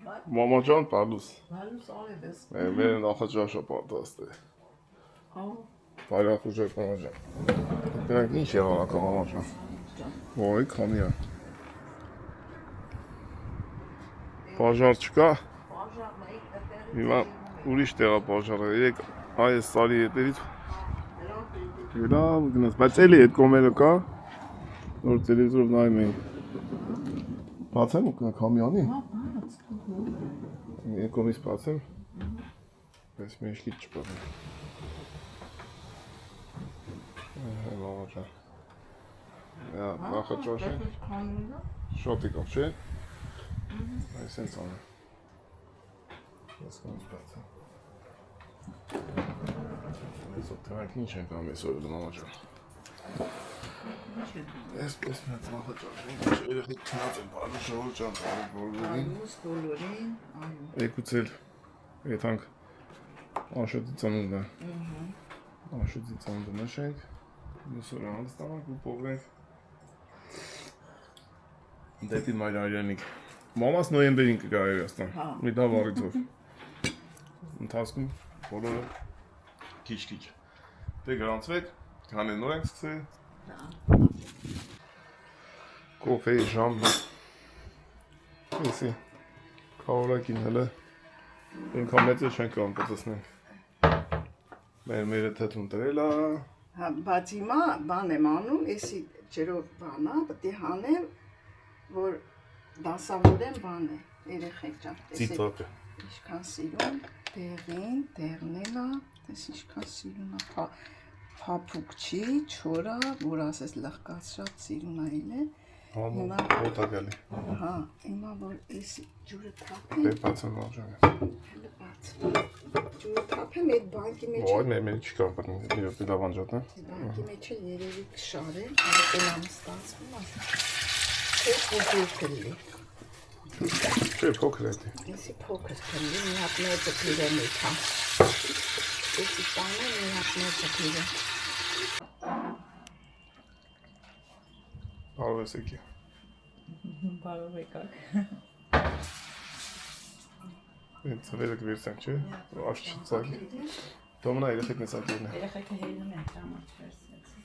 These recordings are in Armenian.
Մամա ջան, պարուս։ Պարուս արևես։ Մեր նախաճաշը պատրաստ է։ Բարյախուժեք մամա ջան։ Դրանք ինչ եղանակա մամա ջան։ Ոյ, քամիա։ Բաժար չկա։ Հիմա ուրիշ տեղա բաժարը։ Երեք այս սարի հետերից լավ գնաց, բայց էլի այդ կոմերը կա, որ տելևիզորով նայում ենք։ Բացեմ ու քամիանի։ Երկոմից բացեմ, բայց մեջքից չպատեմ։ Մամա ջան։ Նախաճաշ է։ Շոտիկով, չէ՞։ Այս հենց անեմ։ Ես կոմից բացեմ։ Այսօր դրանք ինչ ենք անում այսօր մամա ջան։ Այսպես մի հատ նախաճաշ ենք, երեխեք քնած են, բարի ժողովուրդ ջան, բարի բոլորին։ Եկուց էլ եթանք Աշոտի ծնունդն է։ Աշոտի ծնունդը նշենք, մյուս օրը հանդստանանք ու պողենք դեպի Մայրարյանիկ։ Մամաս նոյեմբերին կգա Հայաստան, մի լավ առիթով։ Ընթացքում բոլորը քիչ-քիչ։ Դե գրանցվեք, քանի նոր ենք սկսել։ Կոֆեի ժամը։ Էսի քավորակին հələ ինքան մեծ չենք կարող պատասխանենք։ Մեր թեթուն տրել է։ Հա, բայց հիմա բան եմ անում, էսի ջրով բանա, պետք է հանեմ, որ դասավորեմ բան է, երեխեք ջան։ Ծիծակը։ Ինչքան սիրուն, դեղին էլ է, տես ինչքան սիրուն է, փափուկ չի, չոր է, որ ասես լղկացրած սիրուն է էլ է։ Հիմա օտագալի։ Հա, հիմա որ էսի ջուրը թափեմ։ Դե բացեմ ողջանը։ Հələ բաց։ Ջուրը թափեմ, այդ բանկի մեջ։ Ոյ, մեր չկա բռնի, իրոք լավ անջատն է։ Բանկի մեջ էլ երևի կշարեմ, այդքան ստացվում է։ Չէ, փոքր կլի։ Չէ, փոքր է դի։ Էսի փոքր կլի, մի հատ մեծը փիրեմ իքա։ Էսի տանը մի հատ մեծը փիրեմ։ Բարով ես եկի։ Բարով եկաք։ Այդ ծվերը կվերցենք, չէ։ Աշ չծակի։ Դոմնա երեխեք նեսակերն է։ Երեխեքը հելում են ճամաչ վերցնեցին։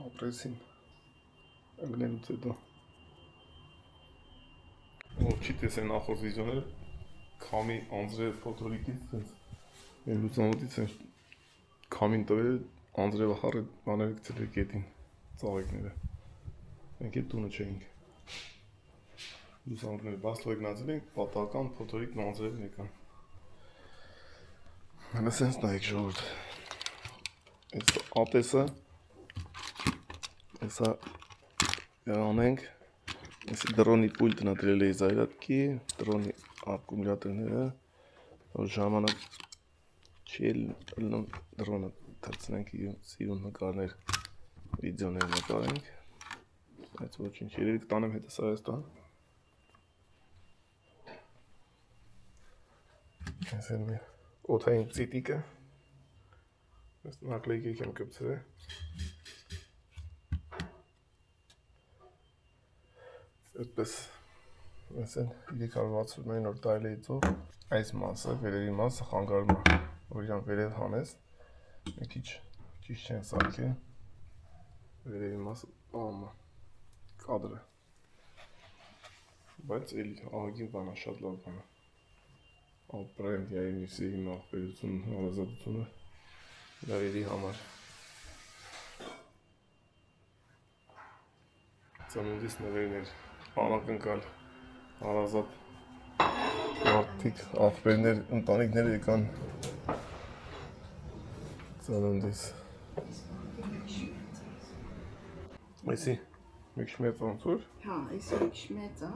Ապրեսին։ Անգնելուց հետո։ Ով չի տեսել նախորդ վիդեոները, քամի անձրև ֆոտորիկից տենց մեր լուսամուտից են քամին տվել, անձրևը խառը բաները գցել էր գետին, ծաղիկները։ Մենք այդ տունը չէինք։ Լուսամուտները բաց թողնացել ենք, պատահական ֆոտորիկն անձրևն եկան։ Հələ սենց նայեք ժողովուրդ։ Այս ատեսը, հեսա անենք, Եսի դրոնի պուլտն ադրել էի զայրատքի, դրոնի ակումուլյատորները, որ ժամանակ չի ելնում դրոնը թրցնենք սիրուն նկարներ, վիդեոներ նկարենք, բայց ոչինչ, երևի կտանեմ հետս Հայաստան։ Ես էլ մի օթային ծիտիկը, ես նակլեյքիք եմ կպցրել։ Այդպես ասեն 369 նոր տայլեիցով այս մասը, վերևի մասը խանգարում է, որ իրան վերև հանես, մի քիչ ճիշտ չեն սարքել, վերևի մասը պահում է, կադրը, բայց էլի ահագին բան է, շատ լավ բան է, ապրենդ յայնիսի իմ աղբերություն, հարազատությունը լավերի համար, ծնունդիս նվերներ, անակնկալ, հարազատ մարդիկ, աղբերներ, ընտանիքներ եկան ծնունդիս։ Այսի մի քիչ մեծ անցուր։ Հա, էսի մի քիչ մեծ է,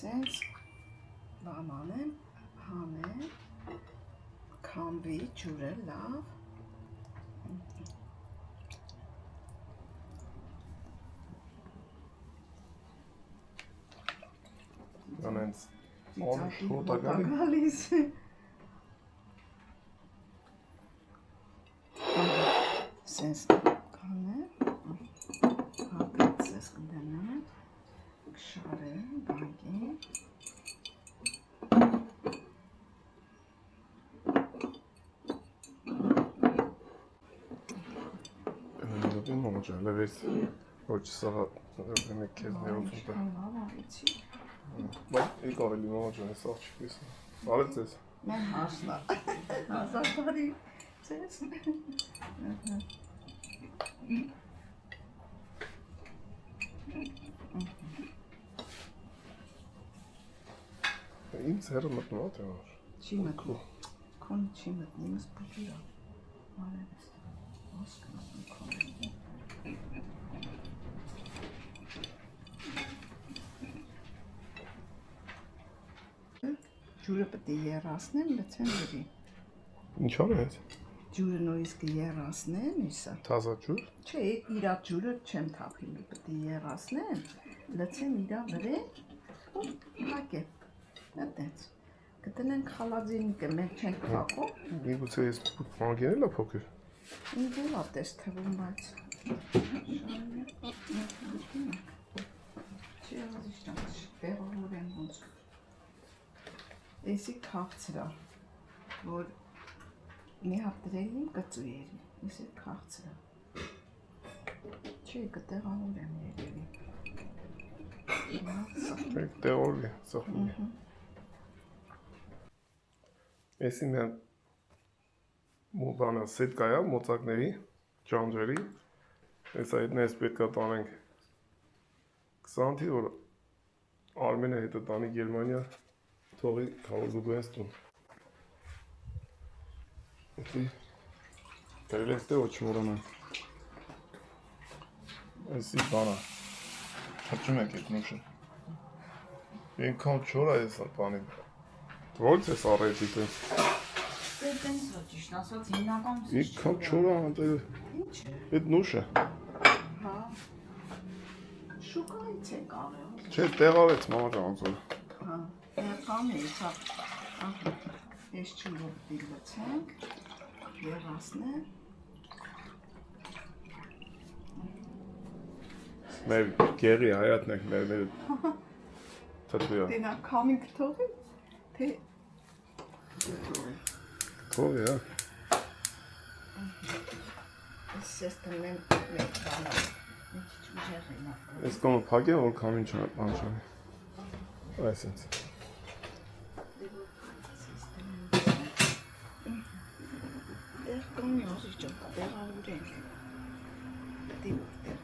սենց բան անեմ, հանեմ, քամվի, ջուրը լավ։ Անենց շոտ է գալիս։ Սենց կանեմ, հապիտ սես կդնեմ, կշարեմ, բանկին, Դու մոմոջա, լավես, ոչ սաղա, մեկ կեզ ներոզում տա։ լավ արիցի, Բայց եկ արելի մոմոջա, ես աղ չկես, արեց ես։ մեն հասնա, հազարդարի ծես, Ինձ հերը մտնում ա թե որ։ չի մտնում, քոնը չի մտնում, ես բուտիրա, արեմ ես, հասկնամ քոնը։ Ջուրը պետք է երասնեմ, լցեմ ջրի։ Ինչ արեց։ Ջուրը նույնիսկ երասնեմ, իսա։ Թազա ջուր։ Չէ, իրա ջուրը չեմ թափիլ, պետք է երասնեմ, լցեմ իրա վրա ու հակեմ։ Այդտենց։ Կտնենք խալաձինիկը, մենք չենք փակում։ Միգուցե ես մանգեն էլ ա փոքր։ Ինձ էլ ա տես թվում, բայց։ Չի ազիշտան, տեղավորեմ ոնց։ Էսի քաղցրա, որ մի հատ դրելին կծույերի, էսի քաղցրա։ Չի կտեղավորեմ երևի։ Մեկ տեղորի, սախմի։ Էսի միան բանը սետ կայա, մոծակների, ճանջերի, ես այդն ես պետք է տանենք 20 թի, որ Արմենը հետը տանի Գերմանիա, թողի կավոր դուգու ես տուն։ Էդի, կերել ես տե ոչ մորոնան։ Էսի բանա, հաճում եք էդ նուշը։ Ենքան չոր է ես բանի, ո՞նց ես առեցի տենց։ Դե տենց է ճիշտ ասած հիմնական Ինքան չոր է անտերը, Ինչ է։ էդ նուշ է։ Հա։ Շուկայից է կարել։ Չէ, տեղարեց մամաճան անձոր։ Հա, ներկան է, հա, ես չուրով դիլացենք, երասնեմ, Մեր գերի հայատն ենք, մեր թտվիա։ դենա կամին կթողի, թե Թողի, հա։ ես տնեմ մեկ բանա, մի քիչ ուժեղ եմ ապրում։ Ես կոմը պագե, որ կամին չանչանի։ Այս ինձ։ Դեր կամի ազի ճոք, տեղավորենք, դիվոր տեղ։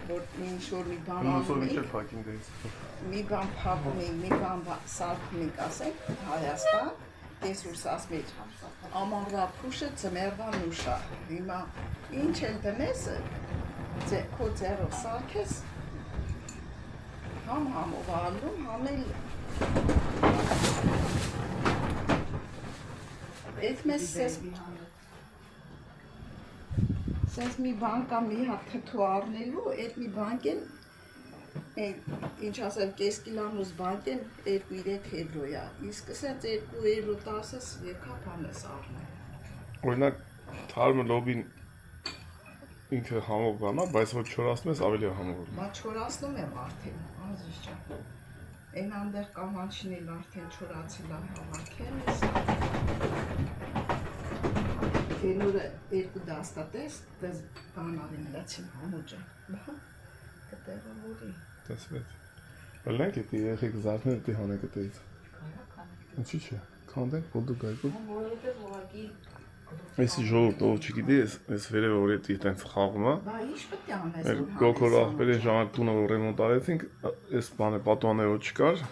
Որ ինչ-որ մի բան Նուսով անում ինչ է ենք, պակին դեից։ մի բան փակում ենք, մի բան սարքում ենք, ասենք, Հայաստան, տեսուրս ասում ենք, ամառվա փուշը ձմեռվա նուշա, հիմա ինչ էլ դնես, քո ձեռով սարքես, համ համով ալում, համ էլ Այդ մեզ սենց մի բան կա մի հատ թթու առնելու, այդ մի բանկեն, ինչ ասեմ, կես կիլանոց բանկեն 2-3 եվրոյա, իսկ սենց 210-ս եկա բան ես առնել։ Օրինակ, թարմը լոբին ինքը համով բանա, բայց որ չորասնում ես ավելի համով։ Մա չորասնում եմ արդեն, ազիզ ջան։ Այն անդեղ կամանչին էլ արդեն չորացել է հավաքել ես։ Գենուրը 2 դաստատես, դες բանարին լացին համոջը։ Կտեղավորի։ Տեսվեց։ Բլնենք էտի երեխեք զարդն էտի հանեք էտեից։ Ինչի չէ, կանդենք պոդու գայգու։ որովհետև ուղղակի Էսի ժողովուրդ ով չգիտի, ես վերև որ էտի տենց խաղում է։ Բա ինչ պետք է անես Մեր գոքոր աղբերի ժամանակ տունը որ ռեմոնտ արեցինք, այս բանը պատուաներով չկար,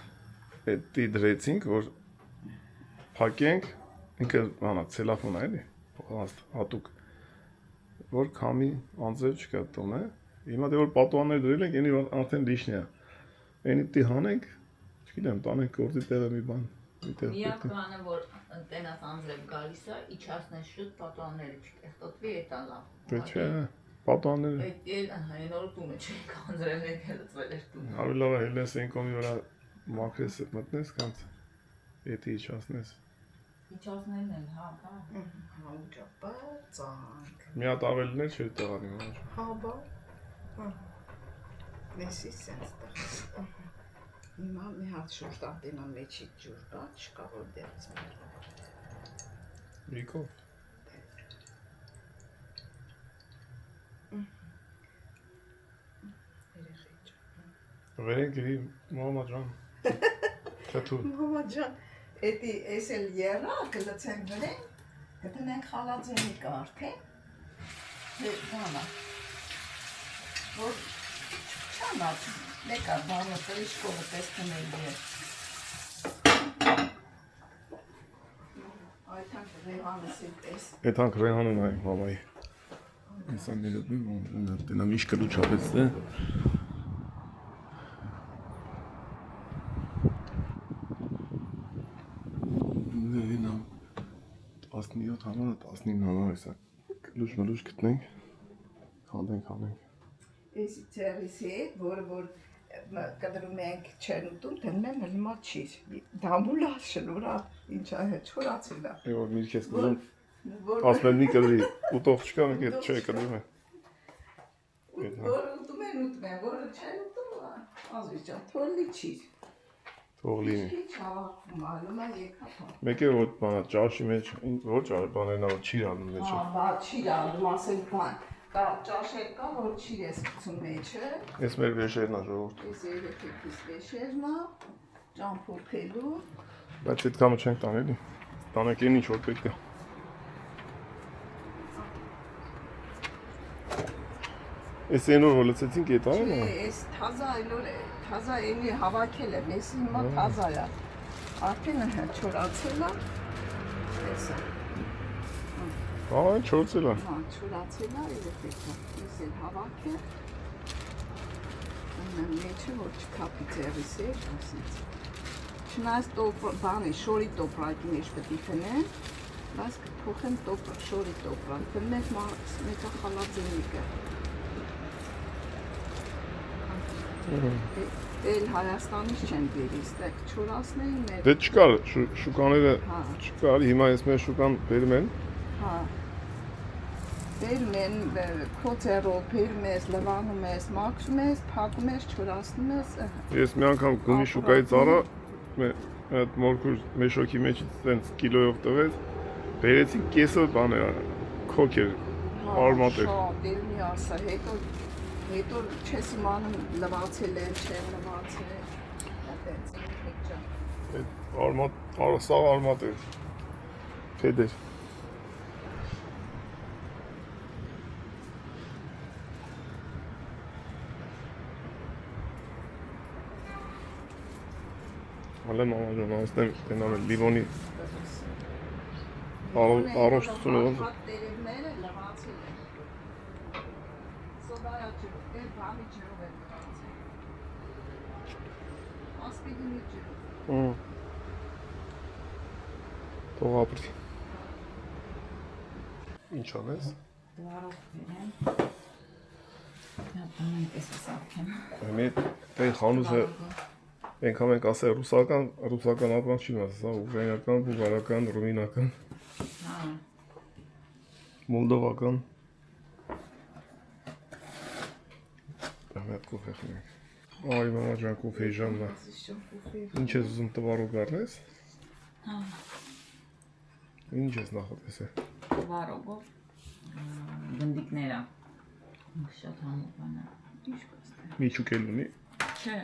էտի դրեցինք, որ փակենք, ինքը բանա ցելոֆոն է էլի, հատուկ, որ քամի անձև չկա տոնը, հիմա դե որ պատուաններ դրել ենք, էնի արդեն լիշն է, էնի տի հանենք, չգիտեմ, տանենք գործի տեղը մի բան, մի տեղ միակ պետք է։ բանը որ տենաս անձրև գալիս է իջացնես շուտ պատանները չկեղտոտվի էտա լավ Դե չէ, Պատանները։ Նոր տունը չի կանձրել եկել ծվել էր տուն։ Ավելի լավ է հելնես այն կողմի վրա մաքրես մտնես կանց եթե իջացնես։ Իջացնելն էլ, հա։ Հաուճապացանք։ Մի հատ ավելներ չէ տեղանի մեջ։ Հա, բա։ Նեսի սենց տղաս։ Հիմա մի հատ շուրջ տատենա մեջի ջուր կա, չկա որ դերից մեր։ Միկով։ Վերեն գրի մամա ջան։ Չաթու։ Մամա ջան, էդի էս էլ երա, կլցեն վրեն, կտնենք խալաձենի կարդեն, բանա, որ չանած, մեկա բանը տրիշկովը տեսնում էի է։ Այդանք ռեհանս էլ տես։ Եթանք ռեհանն այ մամայի։ Եսան ներդում, տնա միշ կլուչապեց դե։ Նենամ 17 հանանը 19 հանան էսա լուշ գտնենք հանենք Էսի ծերիս հետ, որ կդրում ենք չեն ուտում, դնում եմ հիմա չի, դամուլա շնուրա, ինչա հետ չորացել է։ Եվ որ միրք ես կդում ասում եմ մի կդրի ուտող չկա մեկ էտ չէ կդրում է Որ ուտում են, որը չեն ուտում, ազվի ճան, թոլի չի թող լինի Չի չավակում, ալում է եկա թող մեկ է որ բանա ճաշի մեջ որ բաներն որ չի անում մեջ Հա, բա չի ալում, ասել բան, կա ճաշեր կա, որ չի ես կցում մեջը Ես մեր վեշերն ա ժողորդ Ես երեքեկիս վեշերն ա, ճամփորդելու Բայց այդ կամը չենք տանելի տանեք են ինչ որ պետք է Ես են որ լծեցինք էտ արել Չէ, ես թազա էնի հավաքել եմ, ես հիմա թազա է Արդեն չորացել է Էսա Ահա չորցել է Հա, չորացել է, երեքեկա Ես էլ հավաքել Ունեմ մեջը, որ չկապի ձերիս է, ասից Չնայած բանի, շորի տոպրակի մեջ պետք է տնեն Բայց կփոխեմ շորի տոպրակ Տնենք մեկա խալաձենիկը Էլ Հայաստանից չեն բերի, ստեղ չորացնեին մեր Դե չկար, շուկաները Հա. չկար, հիմա ես մեր շուկան բերում են Հա Բերում են քոծերով, բերում ես, լվանում ես, մաքրում ես, փակում ես, չորացնում ես Ես մի անգամ գումի շուկայից արա այդ մորքուր մեշոքի մեջից տենց կիլոյով տվեց բերեցի կեսը բան էր քոք էր արմատ էր Շատ, էլ մի ասա, հետո չես իմանում լվացել են, չեն լվացել Այդենց, ինքնիկ ճան այդ արմատ, սաղ արմատ էր փեդ էր Հալեմ ամաջոն անստեմ տենամ է լիվոնի առոշտությունը ոնց Հատ տերևները լվացել են Սոբայա ջրով, էր բանի ջրով են լվացել Ասպիդինի ջրով Թող ապրի Ինչ անես? Դվարով բերեմ։ Նա բանան պես ասակեմ։ Մի տեղ խանութը Ենքամ ենք ասել ռուսական ապրանք չի մասը, ուկրաինական, բուլղարական, ռումինական, Հա։ մոլդովական Այդ կոֆե խմենք Այ մամա ջան կոֆեի ժամն է Ինչ ես ուզում տվարով գարնես? Հա։ Ինչ ես նախատեսել? Դվարով գնդիկները։ Շատ համով բան է։ Ինչ կստե։ Միչուկ էլ ունի Չէ,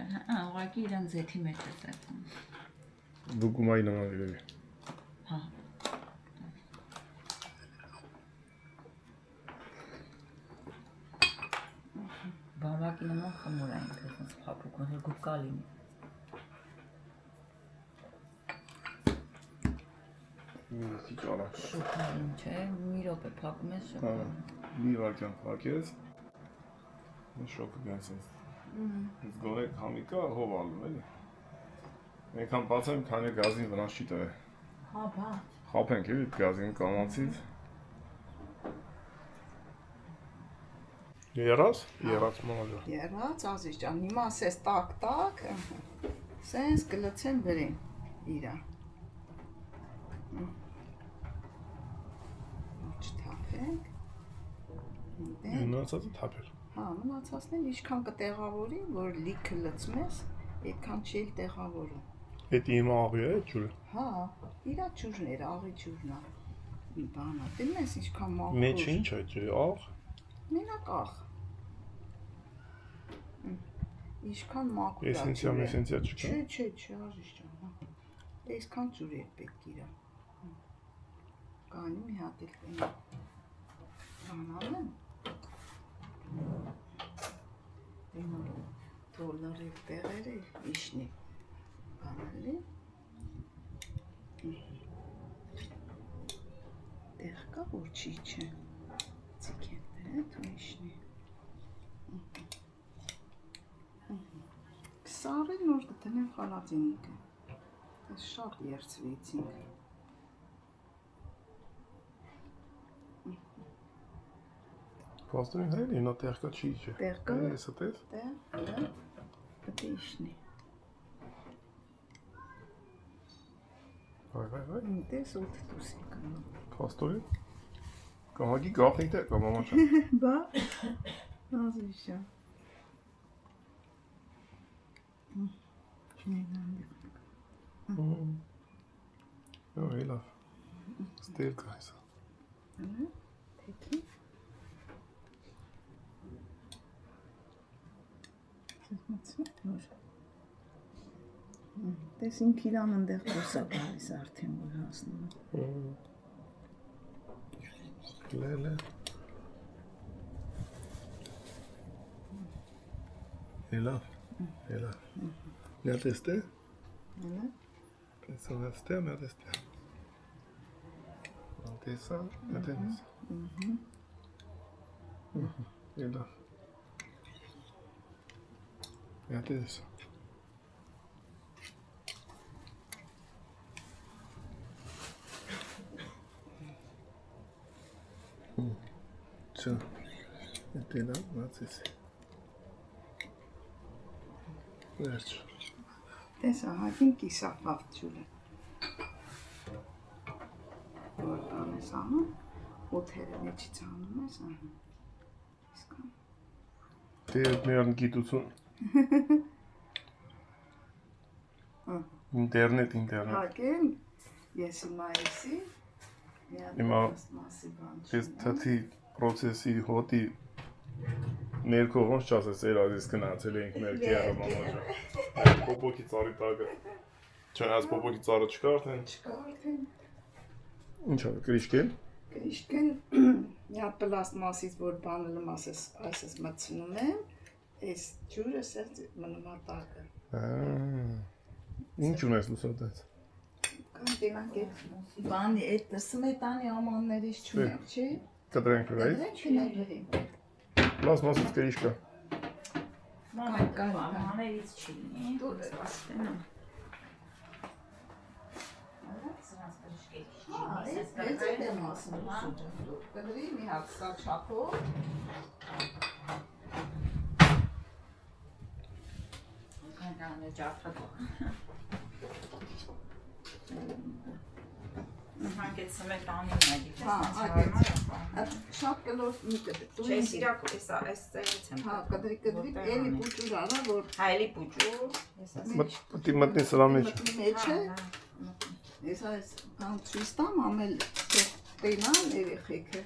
ուղղակի իրան զեթի մեջ է ծեփում։ Դուգումայի նման երևի Հա։ Բամբակի նման խմոր այն դες փափուկ ոնց գուկա լինի։ Մի կարա Շոկային չէ, մի րոպե փակում ես Հա, շոկը։ մի վարկյան փակես Մի շոկը գանցես Ես գորե կամիկա հով ալում էլի Ենքան բացեմ քանի գազին վրանց չի տվել Հա, բա։ Խապենք էլի գազին կամանցից Երաս մոժը։ Երաց ազիզ ջան, հիմա ասես տակ, սենց գլցեն վրին իրա։ Չթափենք։ Մնացածը թափել։ Հա, մնացածն էլ ինչքան կտեղավորի, որ լիքը լցմես, այդքան չի էլ տեղավորում։ Էդ իմ աղի է ջուրը։ Հա, իրա ջուրն էր, աղի ջուրն է։ Մի բան է, դնում ես ինչքան մաքուր։ Մեջը ինչ է ջրի, աղ։ Մենակ աղ։ Ինչքան մաքուր է Էսենցիա չկա։ Չէ, արժի ջան, հա։ Այսքան ջուր է պետք իրա։ Կանի մի հատ էլ կնի։ Անանեմ։ Դոլարի տեղերը իշնի։ Բանալի։ Տեղ կա որ չի չէ։ Ցիկեն դե դու իշնի։ Սարին նոր կտնեմ խալատինիկը։ Այս շատ երցվեցինք։ Պաստորին հայր ինա տեղ կա չի չէ։ Տեղ կա։ Էսը տես։ Տեղ, պետք է իշնի։ Վայ։ Տես ութ դուսի կնում։ Պաստորին։ Կամագի գախնիկ դե կամ մամաչա։ Բա։ Ազիժա։ Έλα. Στέλκα είσαι. Թեքի։ Տես ինք իրան ընդեղ կոսա գալիս արդեն որ հասնում է։ Լելե։ Έλα. Μια τεστέ. Pensa na testa, minha testa. Não tem essa, não tem isso. Έλα. Μια τesta. Все. Это на 20. Վերջ։ Տես ահագին կիսապավ ջուրը։ Որ անես անում, օթերը մեջից անում ես անում։ Իսկան։ Դե մերն գիտություն։ Ինտերնետ։ Հագեն, ես հիմա էսի, Հիմա ես թաթի պրոցեսի հոտի ներքո ոնց չասես էր ազիս գնացել էինք մեր կերը մամաճը։ Այդ պոպոկի ծառի տակը։ Չէ, այս պոպոկի ծառը չկա արդեն։ Չկա արդեն։ Ինչ է, կրիշկեն։ Կրիշկեն մի հատ պլաստմասից որ բանը լմ ասես այսպես մտցնում եմ, այս ջուրը սերտ մնում է տակը։ Ինչ ունես լուսատես։ Կամ դենանք այդ բանի այդ սմետանի ամաններից չունեմ, չի։ Կտրենք վրայից։ Կտրենք Պլաստմասից կրիշկա։ Հաներից չի լինի։ Դու Ես եմ ասում, կդրի մի հատ սա չափով։ Կանանը ջարդը։ Հանկետ սմետանին է, Շատ կլոր մի կդրի։ Չէ, իրակ այս ծերից եմ։ Հա, կդրի, էլի պուճուր արա, որ Հա, էլի պուճուր։ Մտի մտնի սրա մեջ։ մտնի մեջ է։ Ես այս բան ցույց տամ, ամել տենան երեխեքը։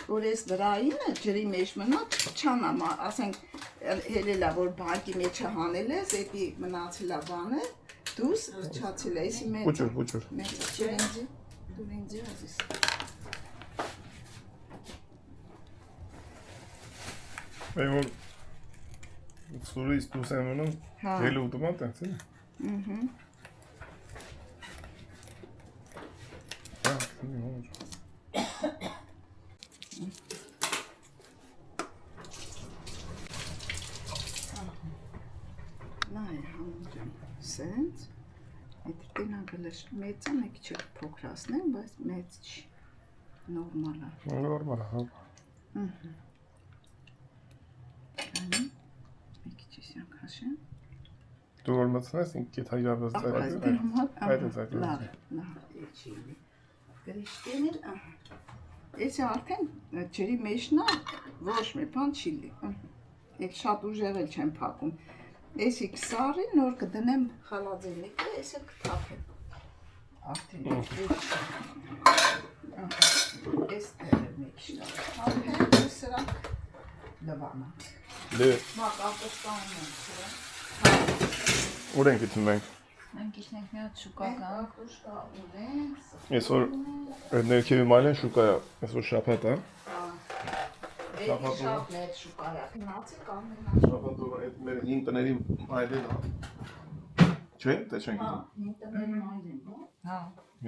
Որ այս վրայինը ջրի մեջ մնա, չանա, ասենք հելելա, որ բանկի մեջը հանել ես, էդի մնացել է բանը, դուս չացել է, այսի մեծ։ Պուճուր։ Մեծ դուրինձի ասես։ Այն որ սուրից դուս եմ ունում, հելը ուտումատ ենք, ցի։ Նայ, համջան, սենց, այդ տնագլշ մեծը մեկ չեք փոքրացնեմ, բայց մեծ չի, նորմալ է։ Նորմալ է, հա։ Դու որ մտցնես, ինք կեթա իրավաց ծայրակի։ Այդ է ծայրակի։ Լավ, էջի։ Գրիշտենին, էսի արդեն ջրի մեջնա ոչ մի բան չի լի։ Եվ շատ ուժեղ էլ չեմ փակում։ Էսի կսարի, նոր կդնեմ խալաձելիկը, էսի կթափեմ։ Արդեն էս դերը մեջնա։ Արդեն սրանք լվանա։ Դե Մակապստանում են սրա։ ուր ենք գտնում ենք։ Մենք իջնենք մի հատ շուկա գանք։ Կակուշկա ունենք։ Այսօր այդ ներքևի մայլեն շուկա է, այսօր շաբաթ է։ Շատ մեր շուկայա։ Գնացի կամենա։ Շաբաթը այդ մեր հին տների մայլեն է։ Չէ՞, դե չենք գիտում։ Ինտերնետ մայրեն, հա։ Հա։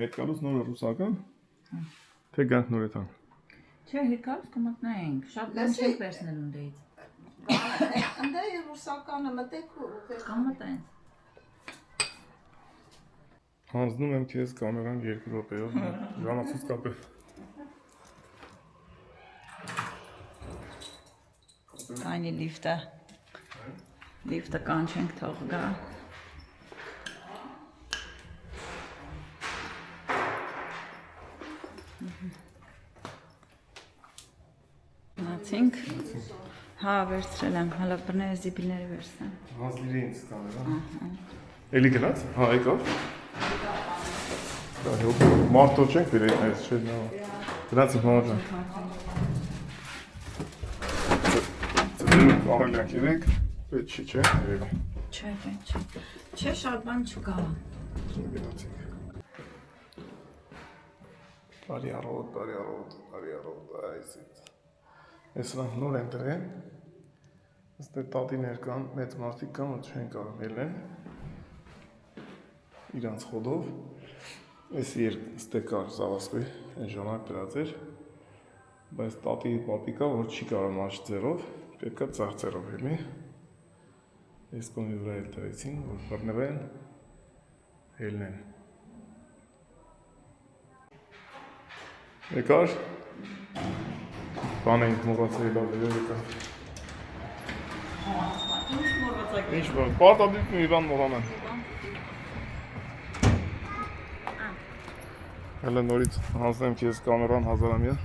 Հետ գալուց նոր ռուսական։ Թե գանք նոր էտան։ Չէ, հեկալս կմտնենք։ Շատ բան չենք վերցնել ունդեից։ Անդե ռուսականը մտեք ու Կամտենք։ Հանձնում եմ քեզ կամերան 2 րոպեով, ժամացույց կապել։ Այնի լիֆտը կանչենք թող գա։ Նացինք։ Հա, վերցրել եմ, հələ բռները զիբիլները վերցնեմ։ Հանձնիր ինձ կամերան։ Էլի գնաց։ Հա, եկավ։ Դա հոբ մարտո չենք բերել այս, չէ՞ նա։ Գնացի մամա ջան։ Կարելի է քերեք, պետք չի, չէ՞։ Չէ, չէ, շատ բան չկա։ Գնացինք։ Բարի առավոտ, այսից։ Ես նրանք նոր են դրել, ըստ է տատիներ կան, մեծ մարդիկ կան, որ չեն կարող ելեն իրանց խոդով, ես ըստ է կար զավասկոյ, են ժամանակ դրած էր, բայց տատի պապիկա, որ չի կարող մաշ ձերով, պետք է ծախ ձերով ելի, ես կոնի վրա էլ դրեցին, որ բռնվեն, ելնեն։ Եկար, բան ենք մողացել լավ եկավ։ Ինչ բան, պարտադիր Իվան մողանան։ Հələ նորից հանձնեմ քեզ կամերան 1000-ամյա։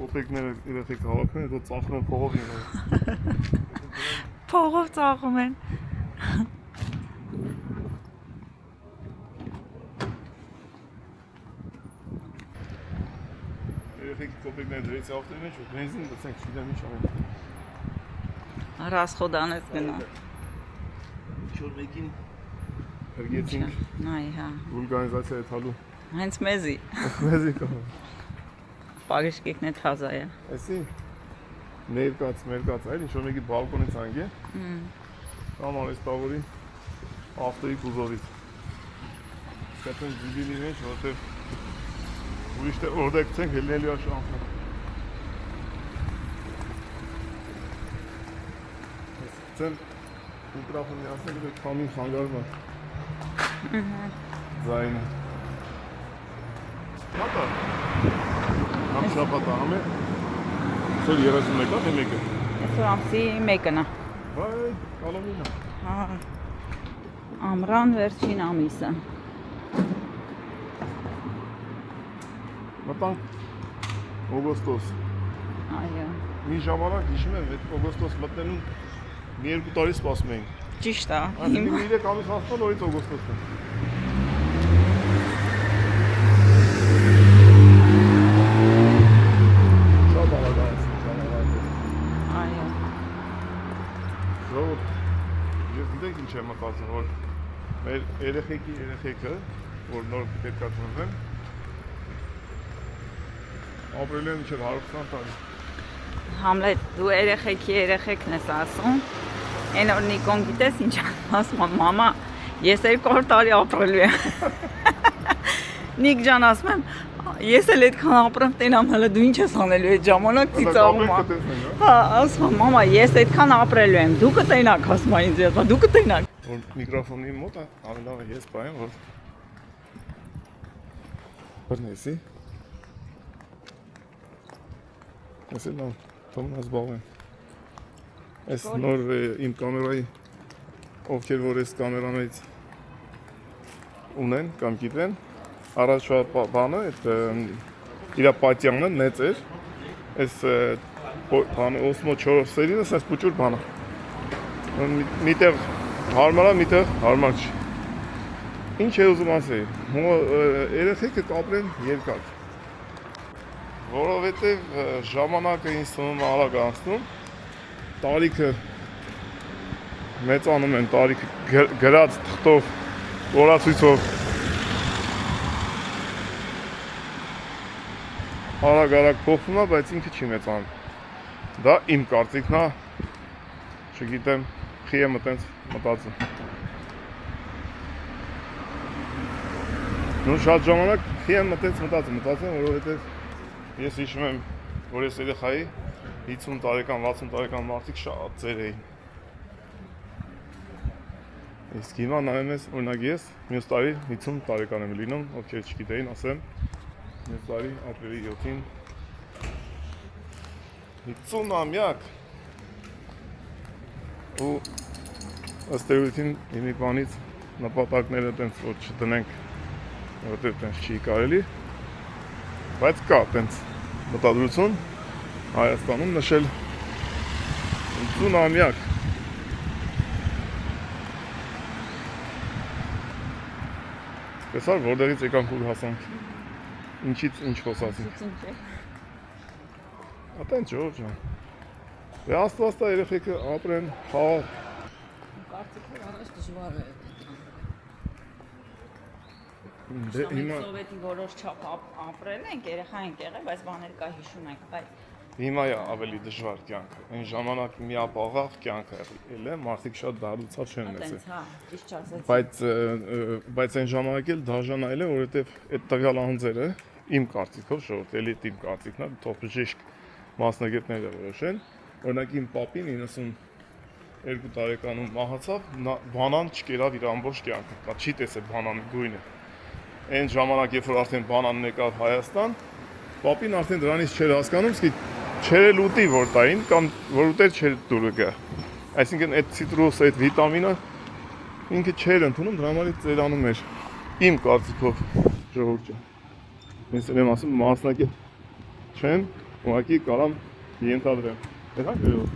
Կոպեկները երեխեք հավաքում են, հետո ծախում են փողով լինել։ Փողով ծախում են։ Երեխեք կոպեկները դրեցի ավտոյի մեջ, որ բենզին գցենք, չգիտեմ ինչ անենք։ Ռասխոդանես գնա։ Ինչ-որ մեկին հրգեցինք Նայ, հա։ վուլգանիզացիա է թալու։ Հենց մեզի։ Մեզի կա։ Պագիշկիկն է թազա է։ Այսի ներկած, այլ ինչ-որ մեկի բալկոնից անք է։ Կամ արես տավորի ավտոյի կուզովից։ Սկատեն զիբիլի մեջ, որտեղ ուրիշ տեղ որտեղ գցենք հելնելի աշանքն։ Ցեմ ուտրաֆոնի ասել է քամին խանգարում է։ Զայնը։ Մատա։ Համ շաբաթը համ է։ Սոր 31-ա թե մեկը։ Այսօր ամսի 1-ն է։ Վայ, կալովին է։ Հա։ Ամռան վերջին ամիսը։ Մտանք օգոստոս։ Այո։ Մի ժամանակ հիշում եմ, այդ օգոստոս մտնելուն մի 2 տարի սպասում էինք։ Ճիշտ է։ Այսինքն մի 3 ամիս հասցնել նորից օգոստոսն է։ Շատ բավական է։ Այո։ Ժողովուրդ, ես գիտեք ինչ եմ մտածում, որ մեր երեխեքը, որ նոր պետք է ծնվեն, ապրել են մինչև 120 տարի։ Համլետ, դու երեխեքն ես ասում։ Այն որ Նիկոն գիտես ինչ ասում, մամա, ես 200 տարի ապրելու եմ։ Նիկ ջան ասում եմ, ես էլ այդքան ապրեմ, տենամ հələ դու ինչ ես անելու այդ ժամանակ ծիծաղում։ Հա, ասում եմ, մամա, ես այդքան ապրելու եմ, դու կտենաք, ասում եմ ինձ, դու կտենաք։ Որ միկրոֆոնի մոտ է, ամենալավ ես պայեմ, որ բռնեսի։ Ես էլ լավ, թոմն ազբաղ եմ։ Այս նոր իմ կամերայի ովքեր որ այս կամերաներից ունեն կամ գիտեն, առաջվա բանը այդ իր պատյանը մեծ էր, այս բանը Osmo 4 սերին այս փոճուր բանը։ Միտեղ հարմար է, միտեղ հարմար չի։ Ինչ է ուզում ասել, երեխեքը կապրեն երկար, որովհետև ժամանակը ինձ թվում է արագ անցնում, տարիքը մեծանում են, տարիքը գրած թղթով, օրացույցով արագ փոխվում է, բայց ինքը չի մեծանում։ Դա իմ կարծիքն է, չգիտեմ, խի եմ այտենց մտածում։ Նույն շատ ժամանակ խի եմ այտենց մտածում, որովհետև ես հիշում եմ, որ ես երեխայի 50 տարեկան, 60 տարեկան մարդիկ շատ ծեր էին։ Իսկ հիմա նայում ես, օրինակ ես մյուս տարի 50 տարեկան եմ լինում, ովքեր չգիտեին, ասեմ, մյուս տարի ապրիլի 7-ին 50-ամյակ ու ըստ էության իմի բանից նպատակները տենց որ չտնենք, որովհետև տենց չի կարելի, բայց կա տենց մտադրություն Հայաստանում նշել 50-ամյակ։ Տեսար որտեղից եկանք ու հասանք, ինչից ինչ խոսացինք։ Ատեն Ջորջ ջան։ Դե Աստված տա երեխեքը ապրեն, խաղ։ Կարծիքով առաջ դժվար է։ Դե հիմա Սովետի որոշ չափ ապրել ենք, երեխա ենք եղել, բայց բաներ կա հիշում ենք, բայց հիմա է ավելի դժվար կյանքը։ Այն ժամանակ միապաղաղ կյանք եղել է, մարդիկ շատ դառնացած չեն մեծել։ այտենց հա, ճիշտ ասեցի։ Բայց այն ժամանակ էլ դաժանայել է, որովհետև այդ տվյալ անձերը իմ կարծիքով, շուտ էլի իմ կարծիքն է, թող բժիշկ մասնագետները որոշեն։ Օրինակ իմ պապին 92 տարեկանում մահացավ, բանան չկերավ իր ամբողջ կյանքը, դա չի տեսել բանանի գույնը։ Այն ժամանակ, երբ որ արդեն բանանն եկավ Հայաստան, պապին արդեն դրանից չէր հասկանում, սկի չէր ուտի որ տային կամ որ ուտեր չէր դուրը գա։ Այսինքն այդ ցիտրուս, այդ վիտամինը ինքը չէր ընդունում, դրա համար ծերանում էր։ Իմ կարծիքով ժողովուրդ ջան։ Ես եմ ասում մասնակետ չեմ, ուղղակի կարամ ենթադրեմ։ Դա գրող։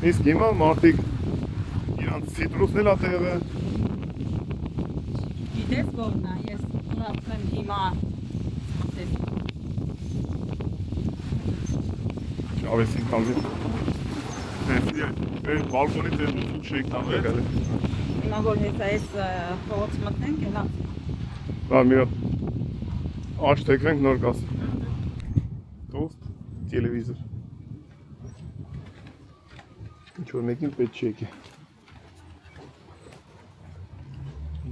Իսկ հիմա մարդիկ իրանց ցիտրուսն էլ ատեղը Գիտես որն է, ես ունացել եմ հիմա ավեսին կալվի այս բալկոնի տերնություն շեիք տանվել հիմա որ հեսա ես փողոց մտնենք, հենա բա մի աչ թեքվենք նոր կաս տոստ, տելևիզոր ինչ-որ մեկին պետք չի եկի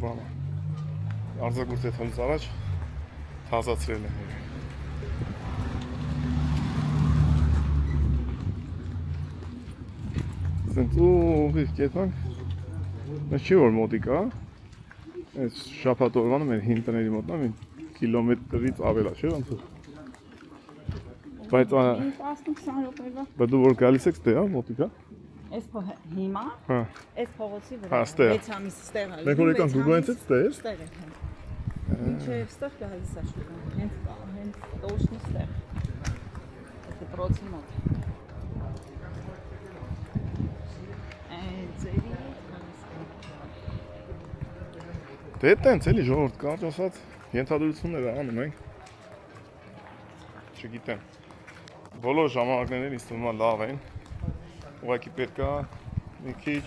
բանը արձակուրդ է թալից առաջ թազացրել է Սենց ուղիղ կետնանք, մեզ չի որ մոտիկ է, այս շապատ օրվանը մեր հին տների մոտնա մի կիլոմետրից ավել է, չէ ոնց որ Բայց 10-20 րոպեվա Բայց դու որ գալիս եք ստե, մոտիկ է Այս հիմա, Հա այս փողոցի վրա, Հա, ստեղ է 6 ամիս ստեղ է Մենք որ եկանք Գուգլայից ստե էր Ստեղ է Մինչև ստեղ գալիս է շուկան, հենց տոշնի ստեղ Այդ դպրոցի մոտ Դե տենց էլի ժողովուրդ կարճ ասած ենթադրություններ անում ենք Չգիտեմ Բոլոր ժամանակներն ինձ թվում է լավ են Ուղղակի պետք է մի քիչ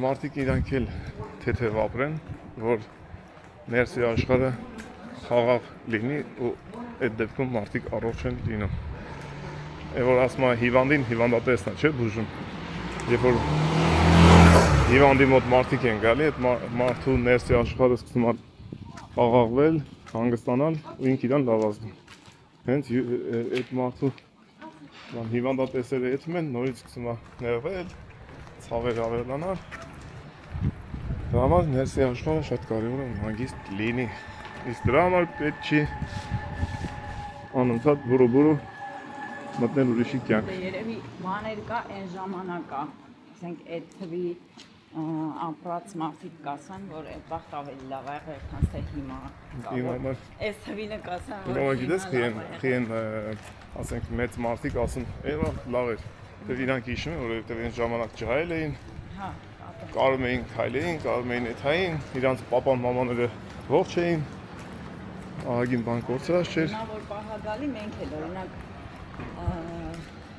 մարդիկ իրանք էլ թեթև ապրեն որ ներսի աշխարհը խաղաղ լինի ու այդ դեպքում մարդիկ առողջ են լինում Եվ որ ասում է հիվանդին հիվանդատեսն է, չէ, բուժում Երբ որ հիվանդի մոտ մարդիկ են գալի, այդ մարդու ներսի աշխարհը սկսում է խաղաղվել, հանգստանալ ու ինքը իրան լավ ազդում Հենց այդ մարդու հիվանդատեսերը եթում են, նորից սկսում է նեղվել, ցավեր ավելանալ Դրա համար ներսի աշխարհը շատ կարևոր է հանգիստ լինի Իսկ դրա համար պետք չի անընդհատ բուրու մտնել ուրիշի կյանք։ Երևի բաներ կա այն ժամանակա, ասենք այդ թվի ապրած մարդիկ կասեն, որ այդ վաղ ավելի լավ է եղել, քան թե հիմա։ Իմ համար Այս թվինը կասեն, Հիմա գիտես խիեն ասենք մեծ մարդիկ ասում, «Էլա լավ էր»։ Դե իրանք հիշում են, որովհետև այն ժամանակ ջահել էին, հա, կարում էին քայլեին, կարում էին էթային, իրանց պապան մամաները ողջ էին, ահագին բան կորցրած չէր։ հիմա որ պահագալի մենք էլ օրինակ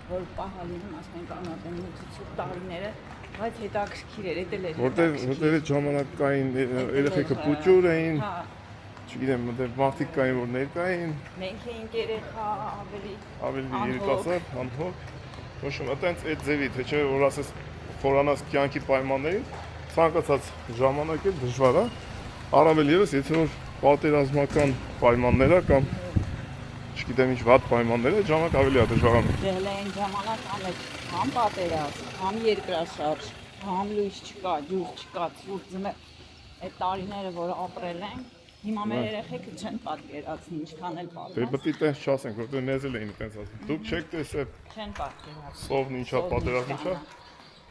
որ պահալինում ասենք անատեն 8 տարիները, բայց հետաքրքիր էր, դա էր։ Որտեղ այդ ժամանակային երեխեքը փուճուր էին, չգիտեմ, մարդիկ կային, որ ներկա էին, Մենք էինք երեխա ավելի երիտասարդ, անհոգ։ Ոչմ, այտենց այդ ձևի, թե չէ որ ասես խորանաս կյանքի պայմաններին, ցանկացած ժամանակ է դժվար է, առավել ևս եթե որ պատերազմական պայմաններ է կամ չգիտեմ ինչ վատ պայմաններ է, ժամանակ ավելի է դժվարանում։ Դել այն ժամանակ ամեն համ պատերազմ, համ երկրաշարժ, համ լույս չկա, ջուր չկա, ցուրտ ձմեռ, այդ տարիները որ ապրել են, հիմա մեր երեխեքը չեն պատկերացնի, ինչքան էլ Դե պատմած, պետք է տենց չասենք, որտեղ մեզ էլ էին տենց ասում։ Դուք չեք տեսել չեն պատկերացնի։ սովն ինչա, պատերազմը ինչա։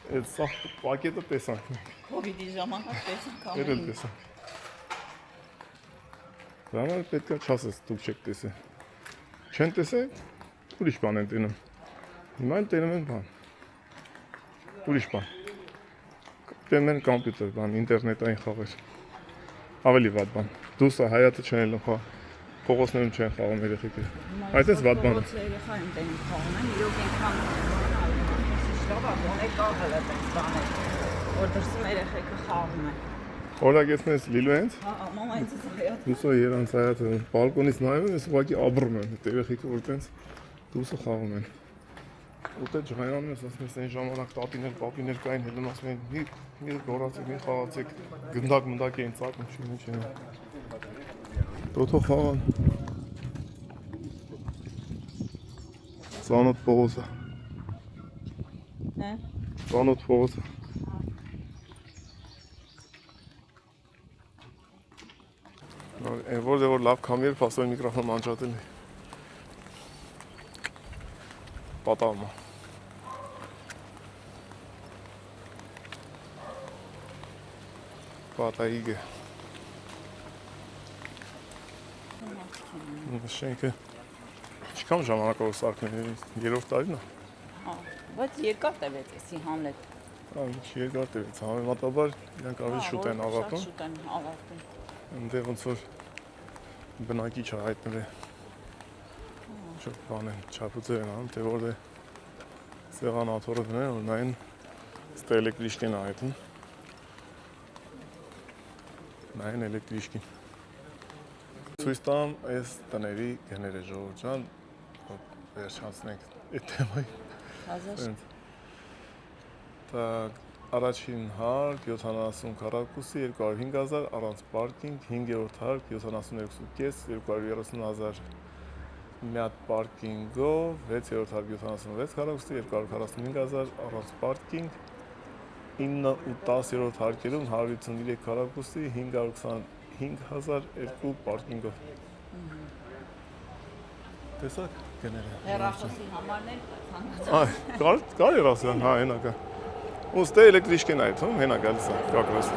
Այդ սա պակետը տեսանք։ Կովիդի ժամանակ տեսանք Էլ ամեն ինչ։ տեսանք։ Դա համար պետք է չասես, դուք չեք տեսել։ Չեն տեսել, ուրիշ բան են տենում։ Հիմա են տենում են բան։ Ուրիշ բան։ Տենում են կոմպյուտեր բան, ինտերնետային խաղեր։ Ավելի վատ բան։ Դուսը հայատը չեն ելնում խաղ։ Փողոցներում չեն խաղում երեխեքները։ Այդպես վատ բան է։ Երեխա են տենիս խաղում են, իրոք այնքան շտապ է, գոնե կա հələ տենց բաներ, որ դրսում երեխեքը խաղում են։ Օրագեցնես լիլու հենց։ Հա, մամայից հայատ։ Դուսը երանց հայատը բալկոնից նայում են, ես ուղղակի աբռում եմ։ Այդ երեխեքը որ տենց դուսը խաղում են։ Ուտե ջղայանում ես ասում ես այն ժամանակ տատիներ, պապիներ կային, հետո ասում են մի գորացեք, մի խաղացեք, գնդակ էին ծակում, ինչ են։ Տոթո խաղան։ Ծանոթ փողոցը։ Հա։ Ծանոթ փողոցը։ Որտեղ որ լավ կամեր փաստորեն միկրոֆոն անջատել է։ Պատահում է։ Պատահիգ է։ Շենքը ինչքան ժամանակ որ սարքն է, 3-րդ տարին է։ Հա, բայց երկար տևեց էսի Համլետ։ Ինչ երկար տևեց, համեմատաբար իրանք ավելի շուտ են ավարտում։ Շուտ են ավարտում։ Այնտեղ ոնց որ բնակիչ է հայտնվել։ Շատ բան են, չափուձեր են անում, թե որտեղ սեղանաթոռը դնել, որ նայեն ստե էլեկտրիշկին է հայտնում։ Նայեն էլեկտրիշկին։ Ցույց տամ այս տների գները ժողովուրդ ջան, վերջացնենք այդ թեմային։ Հազար։ Так, առաջին հարկ 70 քառակուսի 205,000 առանց պարկինգ, 5-րդ հարկ 72.5 230,000 մի հատ պարկինգով, 6-րդ հարկ 76 քառակուսի 245,000 առանց պարկինգ, 9 ու 10-րդ հարկերում 153 քառակուսի 525,002 պարկինգով։ Տեսակ գները։ Հեռախոսի համարներ Այ, կար էր ասեն, հա, հենա կա։ Ոստե էլեկտրիշկեն այդում, հենա գալիս է, կակրոս։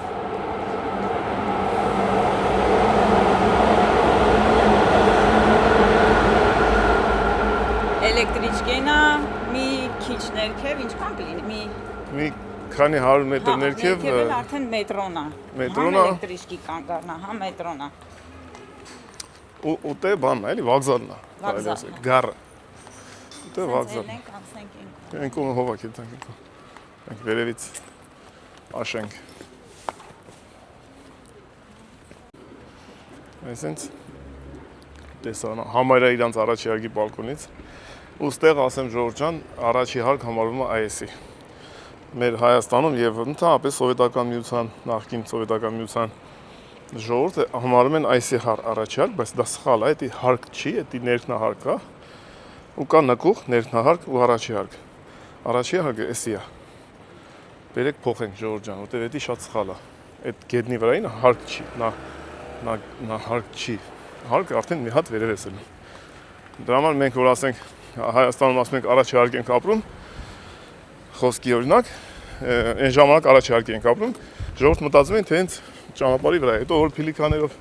էլեկտրիչկենա մի քիչ ներքև ինչքան կլինի Մի քանի 100 մետր ներքև ներքև արդեն մետրոնա Մետրոնա։ համ էլեկտրիչկի կանգառնա համ մետրոնա ուտե բանն է, էլի վաղզալն է, կարելի ասել, գառը։ Ուտե վաղզալ։ ենք անցնենք Ենք ու հովակ է տանք ենք։ Ենք վերևից աշենք։ Այսինքն տեսանա համարյա իրանց առաջի հարկի բալկոնից ու ստեղ ասեմ ժողովուրդ ջան, առաջի հարկ համարվում է AES-ի։ Մեր Հայաստանում եւ ընդհանրապես սովետական միության, նախկին սովետական միության ժողովուրդը համարում են AES-ի առաջի հարկ, բայց դա սխալ է, դա հարկ չի, դա ներքնահարկ է։ Ու կա նկուղ, ներքնահարկ ու առաջի հարկ։ Առաջի հարկը էսի է։ Բերեք փոխենք ժողովուրդ ջան, որտեղ դա շատ սխալ է։ Այդ գետնի վրային հարկ չի, նա հարկ չի։ Հարկը արդեն մի հատ վերև է սելում։ Դրա համար մենք որ ասենք Հայաստանում ասում ենք առաջարկ ենք ապրում, խոսքի օրինակ, այն ժամանակ առաջարկ ենք ապրում, ժողովուրդ մտածում են թե հենց ճանապարհի վրա, հետո որ փիլիքաներով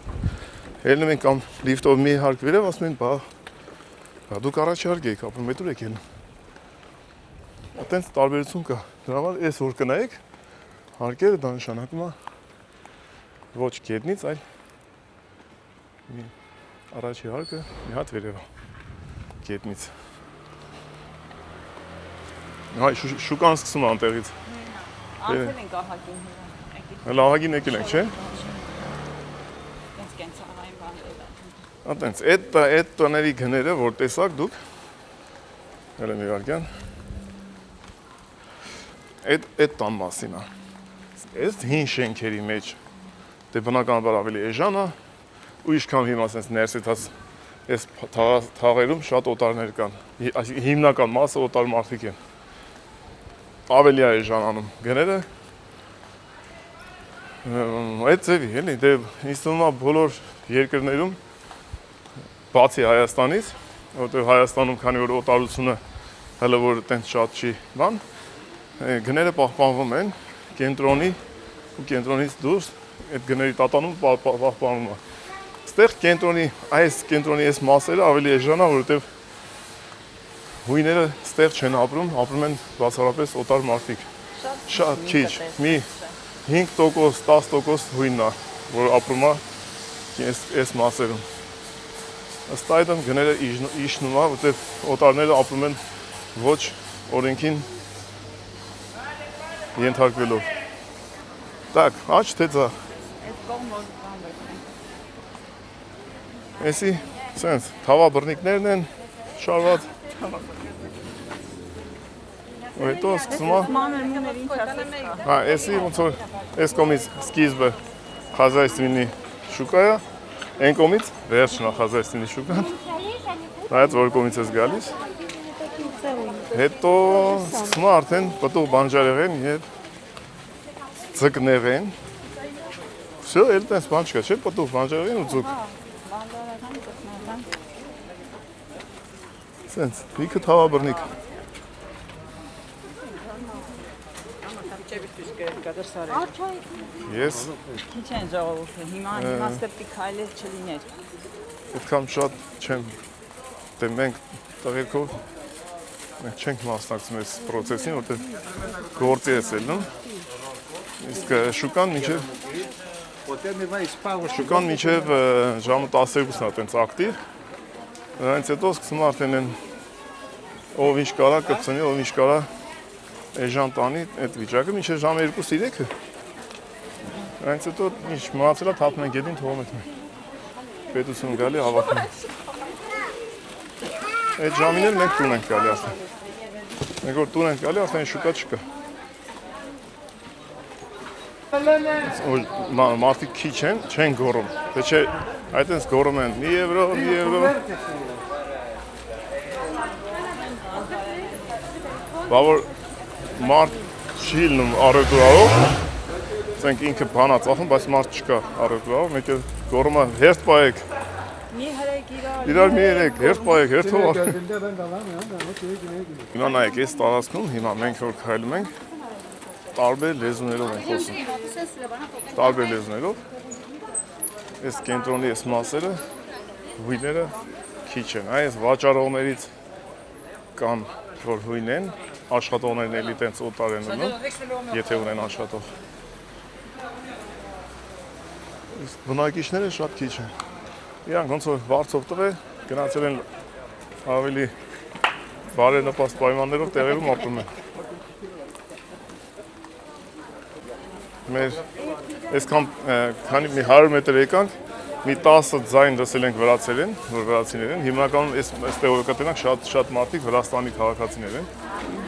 ելնում են կամ լիֆտով մի հարկ վերև, ասում են, բա դուք առաջարկ եք ապրում, հետո եք ելնում։ Այդտենց տարբերություն կա։ Դրա համար այս որ կնայեք, հարկերը դա նշանակում է ոչ գետնից, այլ մի առաջի հարկը մի հատ վերև գետնից։ Հայ շուկան սկսում է անտեղից։ Անցել ենք ահագին հյուր։ Լավագին եկել ենք, չէ՞։ Տենց կենցաղային բաներ։ Այդտենց այդ տների գները որ տեսակ դուք հələ մի վարքյան այդ տան մասին է։ Այս հին շենքերի մեջ դե բնականաբար ավելի էժան է ու իշքան հիմա sense ներսից այս թաղերում շատ օտարներ կան։ Հիմնական մասը օտար մարդիկ են։ Ավելի է էժանանում գները։ Այդ ձևի էլի, դե ինձ թվում է բոլոր երկրներում բացի Հայաստանից, որտեղ Հայաստանում քանի որ օտարությունը հələ որ այդպես շատ չի բան, գները պահպանվում են կենտրոնի ու կենտրոնից դուրս այդ գների տատանում պահպանվում է։ Այստեղ կենտրոնի այս մասերը ավելի էժան է, որովհետև հույները այստեղ չեն ապրում, ապրում են բացառապես օտար մարդիկ։ Շատ քիչ, մի 5%, 10% հույնն է, որ ապրում է այս մասերում։ Ըստ այդմ գները իջնում է, որովհետև օտարները ապրում են ոչ օրենքին ենթարկվելով։ Так, աչ թե ձա։ Այս կողմ որ բան վերցնենք։ Էսի, սենց, թավաբռնիկներն են շարված։ Ու հետո սկսում է։ Մանր ինչ ասես։ Հա, էսի ոնց որ այս կողմից սկիզբը խազայստինի շուկա է, այն կողմից վերջն է խազայստինի շուկան։ Նայած որ կողմից ես գալիս։ Հետո սկսում է արդեն պտուղ բանջարեղեն եւ ձկներեն։ Всё, էլ տես բան չկա, չէ՞, պտուղ բանջարեղեն ու ձուկ։ Բանջարական ծխնական։ Սենց, լիքը թավաբռնիկ։ Ես Քիչ են ժողովուրդը, հիմա ստեպի քայլել չլիներ։ այդքան շատ չեմ, դե մենք տղերքով մենք չենք մասնակցում այս պրոցեսին, որտեղ գործի ես ելնում։ Իսկ շուկան մինչև ժամը 12-ն է այտենց ակտիվ։ Դրանից հետո սկսում արդեն են ով ինչ կարա կպցնի, ով ինչ կարա էժան տանի այդ վիճակը մինչև ժամը 2-3-ը։ Դրանից հետո ինչ մնացել է թափում են գետին թողում են։ Պետություն գալի հավաքում։ Այդ ժամին էլ մենք տուն ենք գալի արդեն։ Մենք որ տուն ենք գալի արդեն շուկա չկա։ Մարդիկ քիչ են, չեն գոռում, թե չէ այդտենց գոռում են մի եվրո։ Բա որ մարդ չի լինում առևտուրով, ասենք ինքը բանա ծախում, բայց մարդ չկա առևտուրով, մեկ էլ գոռում է հերթ պայեք։ Մի հրեք Իրար մի երեք, հերթ պայեք, հերթով։ Հիմա նայեք, այս տարածքում հիմա մենք որ քայլում ենք, տարբեր լեզուներով ենք խոսում։ Տարբեր լեզուներով։ Այս կենտրոնի այս մասերը, հույները քիչ են։ Այս վաճառողներից կան որ հույն են, աշխատողներն էլի տենց օտար են ունում, եթե ունեն աշխատող։ Իսկ բնակիչները շատ քիչ են։ Իրանք ոնց որ վարձով տղե գնացել են ավելի բարենպաստ պայմաններով տեղերում ապրում են։ Մեր այսքան քանի մի 100 մետր եկանք, մի 10 ձայն լսել ենք վրացերեն, որ վրացիներ են։ Հիմնականում այստեղ որ կտենանք շատ մարդիկ Վրաստանի քաղաքացիներ են։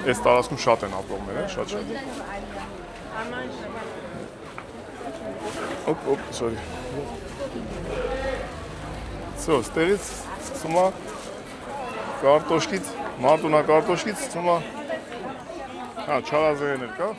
Այս տարածքում շատ են ապրողներ, շատ։ Օպ, sorry։ Всё, ստերից սկսում է կարտոշկից, մարտունա կարտոշկից սկսում է, հա, չարազերներ կա։